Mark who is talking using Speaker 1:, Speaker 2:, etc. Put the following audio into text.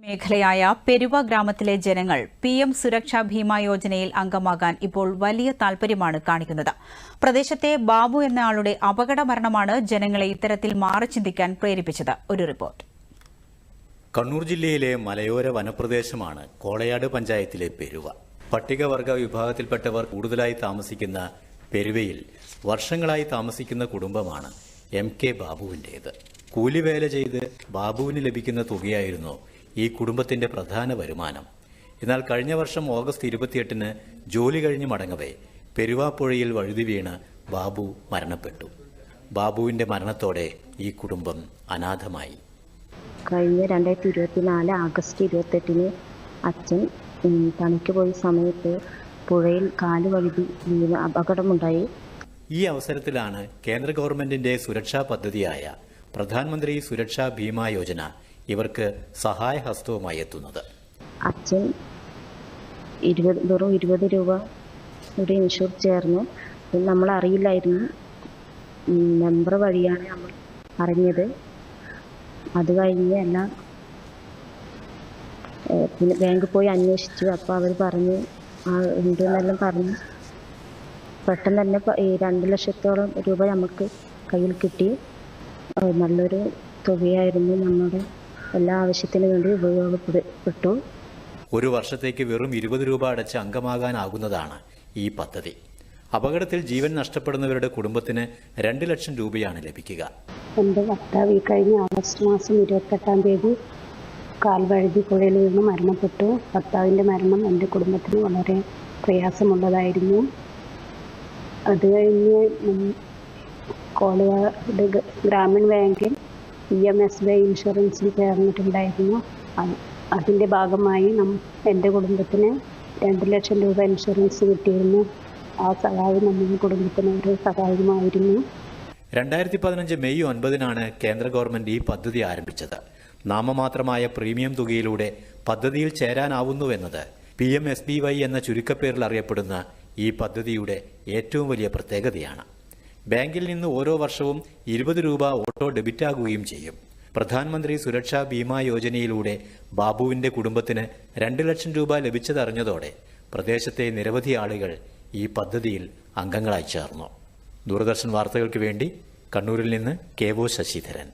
Speaker 1: മേഖലയായ പെരുവ ഗ്രാമത്തിലെ ജനങ്ങൾ PM സുരക്ഷാ ഭീമാ യോജനയിൽ അംഗമാകാൻ ഇപ്പോൾ വലിയ താൽപര്യമാണ് കാണിക്കുന്നത്. പ്രദേശത്തെ ബാബു എന്ന ആളുടെ അപകട മരണമാണ് ജനങ്ങളെ ഇത്തരത്തിൽ മാറി ചിന്തിക്കാൻ പ്രേരിപ്പിച്ചത്. ഒരു റിപ്പോർട്ട്.
Speaker 2: കണ്ണൂർ ജില്ലയിലെ മലയോര വനപ്രദേശമാണ് കോളയാട് പഞ്ചായത്തിലെ പെരുവ. പട്ടികവർഗ വിഭാഗത്തിൽപ്പെട്ടവർ കൂടുതലായി താമസിക്കുന്ന പെരുവയിൽ വർഷങ്ങളായി താമസിക്കുന്ന കുടുംബമാണ് MK ബാബുവിന്റേത്. കൂലിവേല ചെയ്ത് ബാബുവിന് ലഭിക്കുന്ന തുകയായിരുന്നു ഈ കുടുംബത്തിന്റെ പ്രധാന വരുമാനം. എന്നാൽ കഴിഞ്ഞ വർഷം ഓഗസ്റ്റ് 28-ന് ജോലി കഴിഞ്ഞ് മടങ്ങവേ പെരുവാപ്പുഴയിൽ വഴുതി വീണ് ബാബു മരണപ്പെട്ടു. ബാബുവിന്റെ മരണത്തോടെ ഈ കുടുംബം അനാഥമായി.
Speaker 3: കഴിഞ്ഞ 2024 ആഗസ്റ്റ് 28-ന് അച്ഛൻ പണിക്ക് പോയ സമയത്ത് പുഴയിൽ കാല് വഴുതി വീണ് അപകടമുണ്ടായി.
Speaker 2: ഈ അവസരത്തിലാണ് കേന്ദ്ര ഗവൺമെന്റിന്റെ സുരക്ഷാ പദ്ധതിയായ പ്രധാനമന്ത്രി സുരക്ഷാ ഭീമാ യോജന ഇവർക്ക് സഹായഹസ്തവുമായി എത്തുന്നത്.
Speaker 3: അച്ഛൻ വെറും 20 രൂപ ഒരു ഇൻഷുർ ചേർന്നു. നമ്മൾ അറിയില്ലായിരുന്നു, നമ്പർ വഴിയാണ് നമ്മൾ അറിഞ്ഞത്. അത് കഴിഞ്ഞ് എല്ലാം പിന്നെ ബാങ്കിൽ പോയി അന്വേഷിച്ചു. അപ്പോൾ അവർ പറഞ്ഞു ഉണ്ടെന്നെല്ലാം പറഞ്ഞു. പെട്ടെന്ന് തന്നെ 2 ലക്ഷത്തോളം രൂപ നമുക്ക് കയ്യിൽ കിട്ടി. നല്ലൊരു തുകയായിരുന്നു, നമ്മുടെ എല്ലാ ആവശ്യത്തിനു വേണ്ടി ഉപയോഗപ്പെട്ടു.
Speaker 2: ഒരു വർഷത്തേക്ക് വെറും 20 രൂപ അടച്ച് അംഗമാകാനാകുന്നതാണ് ഈ പദ്ധതി. അപകടത്തിൽ ജീവൻ നഷ്ടപ്പെടുന്നവരുടെ കുടുംബത്തിന് 2 ലക്ഷം രൂപയാണ് ലഭിക്കുക.
Speaker 4: എൻ്റെ ഭർത്താവ് കഴിഞ്ഞ ആഗസ്റ്റ് മാസം 28-ാം തീയതി കാൽവഴുതി പുഴയിൽ വീണ് മരണപ്പെട്ടു. ഭർത്താവിൻ്റെ മരണം എൻ്റെ കുടുംബത്തിന് വളരെ പ്രയാസമുള്ളതായിരുന്നു. അത് കഴിഞ്ഞ് കോളയാട് ഗ്രാമീൺ ബാങ്കിൽ EMSBI ഇൻഷുറൻസിൽ ചേർന്നിട്ടുണ്ടായിരുന്നു. അതിൻ്റെ ഭാഗമായി എൻ്റെ കുടുംബത്തിന് 2 ലക്ഷം രൂപ ഇൻഷുറൻസ് കിട്ടിയിരുന്നു. ആ സഹായം നമ്മുടെ കുടുംബത്തിന് ഒരു സഹായമായിരുന്നു.
Speaker 2: 2015 മെയ് 9-നാണ് കേന്ദ്ര ഗവൺമെന്റ് ഈ പദ്ധതി ആരംഭിച്ചത്. നാമമാത്രമായ പ്രീമിയം തുകയിലൂടെ പദ്ധതിയിൽ ചേരാനാവുന്നുവെന്നത് PMSBY എന്ന ചുരുക്കപ്പേരിൽ അറിയപ്പെടുന്ന ഈ പദ്ധതിയുടെ ഏറ്റവും വലിയ പ്രത്യേകതയാണ്. ബാങ്കിൽ നിന്ന് ഓരോ വർഷവും 20 രൂപ ഓട്ടോ ഡെബിറ്റാകുകയും ചെയ്യും. പ്രധാനമന്ത്രി സുരക്ഷാ ഭീമാ യോജനയിലൂടെ ബാബുവിന്റെ കുടുംബത്തിന് 2 ലക്ഷം രൂപ ലഭിച്ചതറിഞ്ഞതോടെ പ്രദേശത്തെ നിരവധി ആളുകൾ ഈ പദ്ധതിയിൽ അംഗങ്ങളായി ചേർന്നു. ദൂരദർശൻ വാർത്തകൾക്ക് വേണ്ടി കണ്ണൂരിൽ നിന്ന് KO ശശിധരൻ.